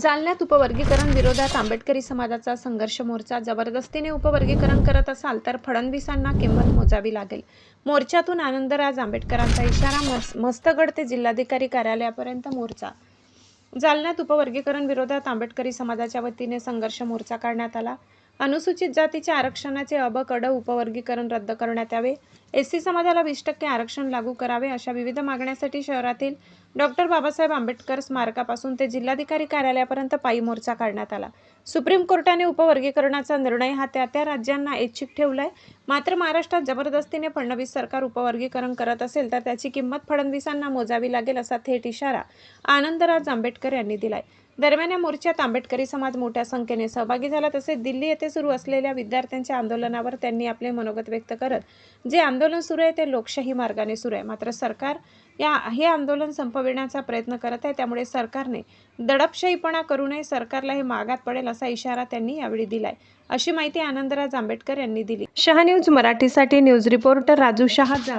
जालन्यात उपवर्गीकरण विरोधात आंबेडकरी समाजाचा संघर्ष मोर्चा. जबरदस्तीने उपवर्गीकरण करत असाल तर फडणवीसांना किंमत मोजावी लागेल. मोर्चातून आनंदराज आंबेडकरांचा इशारा. मस्तगड ते जिल्हाधिकारी कार्यालयापर्यंत मोर्चा. जालन्यात उपवर्गीकरण विरोधात आंबेडकरी समाजाच्या वतीने संघर्ष मोर्चा काढण्यात आला. अनुसूचित जातीच्या आरक्षणाचे ड उपवर्गीकरण रद्द करण्यात यावे, एससी समाजाला 20% आरक्षण लागू करावे अशा विविध मागण्यांसाठी शहरातील डॉ. बाबासाहेब आंबेडकर स्मारकापासून ते जिल्हाधिकारी कार्यालयापर्यंत पायी मोर्चा काढण्यात आला. सुप्रीम कोर्टाने उपवर्गीकरणाचा निर्णय हा त्या राज्यांना ऐच्छिक ठेवलाय. मात्र महाराष्ट्रात जबरदस्तीने फडणवीस सरकार उपवर्गीकरण करत असेल तर त्याची किंमत फडणवीसांना मोजावी लागेल असा थेट इशारा आनंदराज आंबेडकर यांनी दिलाय. दरम्यान या मोर्चात आंबेडकरी समाज मोठ्या संख्येने सहभागी झाला. तसेच दिल्ली येथे सुरू असलेल्या विद्यार्थ्यांच्या आंदोलनावर त्यांनी आपले मनोगत व्यक्त करत, जे आंदोलन सुरू आहे ते लोकशाही मार्गाने सुरू आहे, मात्र सरकार हे आंदोलन संपविण्याचा प्रयत्न करत आहे, त्यामुळे सरकारने दडपशाहीपणा करू नये, सरकारला हे मागात पडेल असा इशारा त्यांनी यावेळी दिलाय, अशी माहिती आनंदराज आंबेडकर यांनी दिली. शहा न्यूज मराठीसाठी न्यूज रिपोर्टर राजू शहा, जालना.